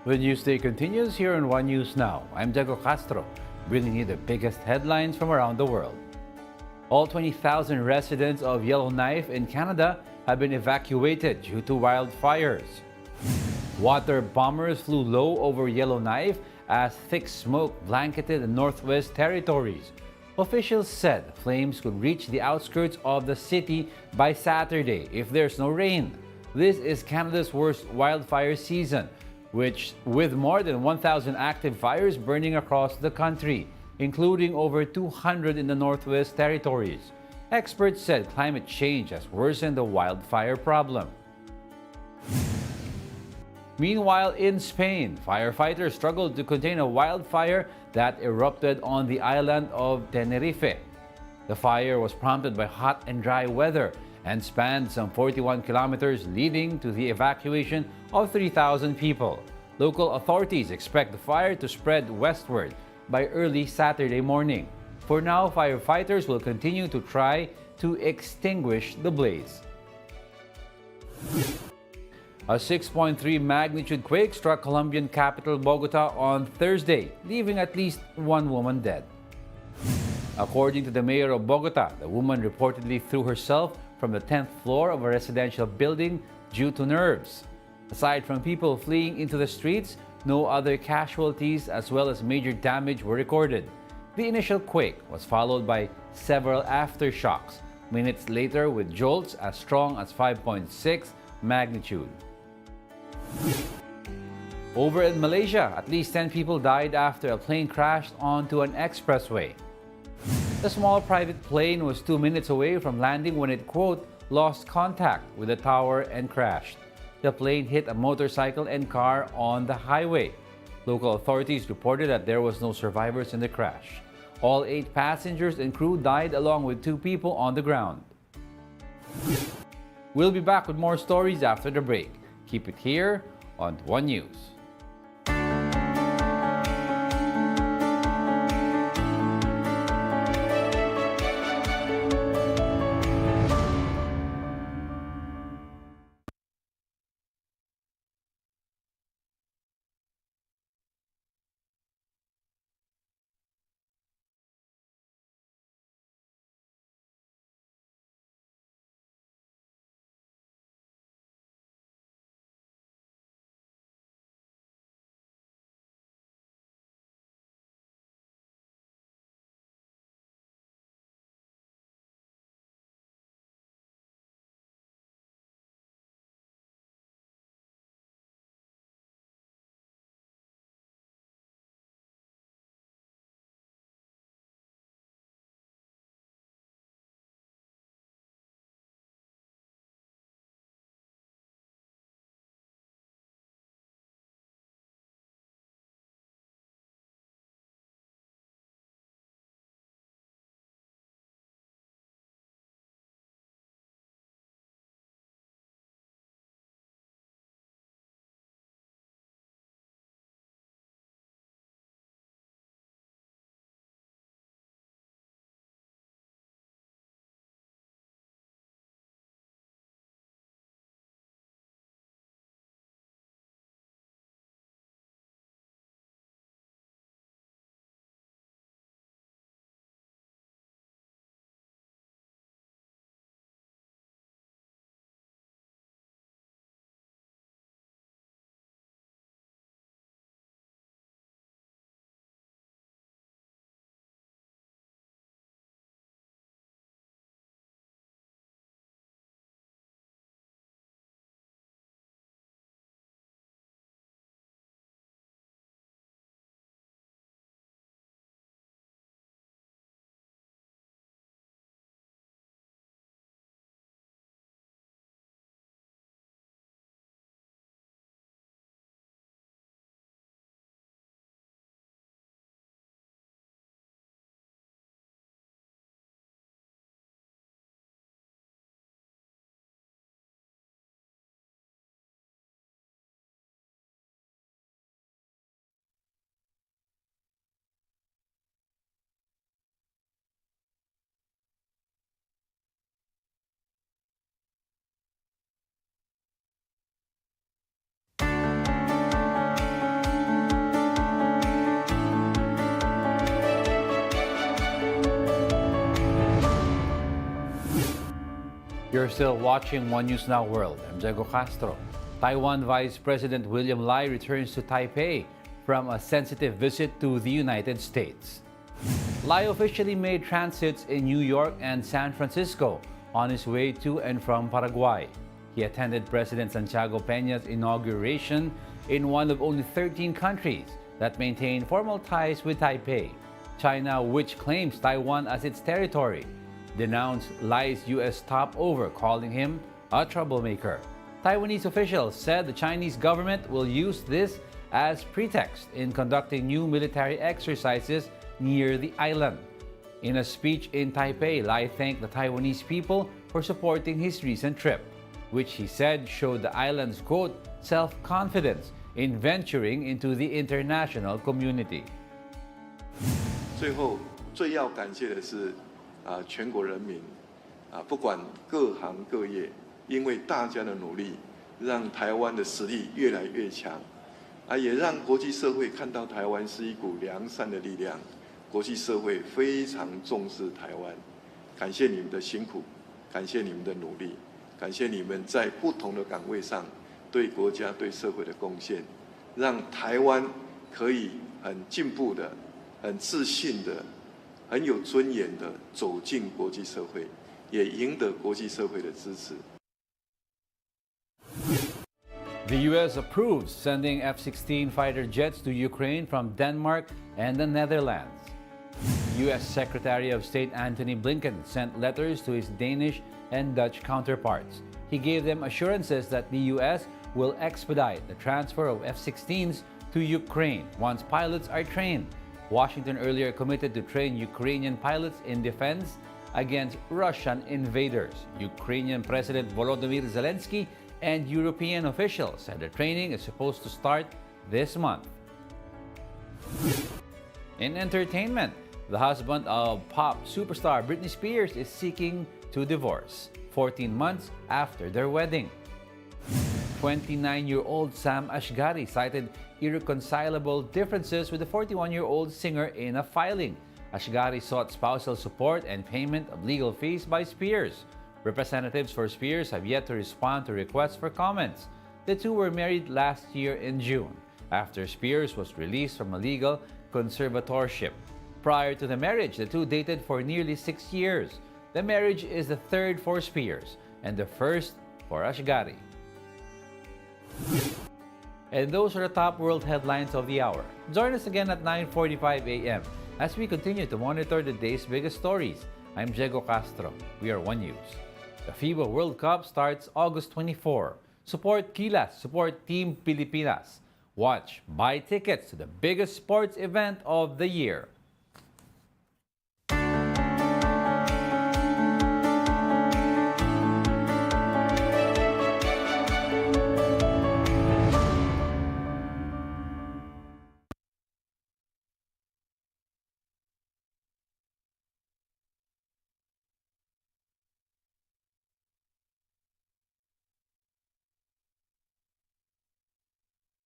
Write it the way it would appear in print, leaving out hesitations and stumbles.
The news day continues here on One News Now. I'm Diego Castro, bringing you the biggest headlines from around the world. All 20,000 residents of Yellowknife in Canada have been evacuated due to wildfires. Water bombers flew low over Yellowknife as thick smoke blanketed the Northwest Territories. Officials said flames could reach the outskirts of the city by Saturday if there's no rain. This is Canada's worst wildfire season, with more than 1,000 active fires burning across the country, including over 200 in the Northwest Territories. Experts said climate change has worsened the wildfire problem. Meanwhile, in Spain, firefighters struggled to contain a wildfire that erupted on the island of Tenerife. The fire was prompted by hot and dry weather and spanned some 41 kilometers, leading to the evacuation of 3,000 people. Local authorities expect the fire to spread westward by early Saturday morning. For now, firefighters will continue to try to extinguish the blaze. A 6.3 magnitude quake struck Colombian capital Bogotá on Thursday, leaving at least one woman dead. According to the mayor of Bogotá, the woman reportedly threw herself from the 10th floor of a residential building due to nerves. Aside from people fleeing into the streets, no other casualties as well as major damage were recorded. The initial quake was followed by several aftershocks, minutes later with jolts as strong as 5.6 magnitude. Over in Malaysia, at least 10 people died after a plane crashed onto an expressway. The small private plane was 2 minutes away from landing when it, quote, lost contact with the tower and crashed. The plane hit a motorcycle and car on the highway. Local authorities reported that there was no survivors in the crash. All 8 passengers and crew died along with 2 people on the ground. We'll be back with more stories after the break. Keep it here on One News. You're still watching One News Now World. I'm Diego Castro. Taiwan Vice President William Lai returns to Taipei from a sensitive visit to the United States. Lai officially made transits in New York and San Francisco on his way to and from Paraguay. He attended President Santiago Peña's inauguration in one of only 13 countries that maintain formal ties with Taipei. China, which claims Taiwan as its territory, denounced Lai's U.S. stopover, calling him a troublemaker. Taiwanese officials said the Chinese government will use this as pretext in conducting new military exercises near the island. In a speech in Taipei, Lai thanked the Taiwanese people for supporting his recent trip, which he said showed the island's, quote, self-confidence in venturing into the international community. 最后，最要感谢的是全国人民不管各行各业，因为大家的努力，让台湾的实力越来越强也让国际社会看到台湾是一股良善的力量。国际社会非常重视台湾，感谢你们的辛苦，感谢你们的努力，感谢你们在不同的岗位上对国家、对社会的贡献，让台湾可以很进步的、很自信的、很有尊严的走进国际社会，也赢得国际社会的支持。The U.S. approves sending F-16 fighter jets to Ukraine from Denmark and the Netherlands. U.S. Secretary of State Antony Blinken sent letters to his Danish and Dutch counterparts. He gave them assurances that the U.S. will expedite the transfer of F-16s to Ukraine once pilots are trained. Washington earlier committed to train Ukrainian pilots in defense against Russian invaders. Ukrainian President Volodymyr Zelensky and European officials said the training is supposed to start this month. In entertainment, the husband of pop superstar Britney Spears is seeking to divorce 14 months after their wedding. 29-year-old Sam Ashgari cited irreconcilable differences with the 41-year-old singer in a filing. Ashgari sought spousal support and payment of legal fees by Spears. Representatives for Spears have yet to respond to requests for comments. The two were married last year in June, after Spears was released from a legal conservatorship. Prior to the marriage, the two dated for nearly 6 years. The marriage is the third for Spears and the first for Ashgari. And those are the top world headlines of the hour. Join us again at 9:45 a.m. as we continue to monitor the day's biggest stories. I'm Diego Castro. We are One News. The FIBA World Cup starts August 24. Support Gilas, support Team Pilipinas. Watch, buy tickets to the biggest sports event of the year.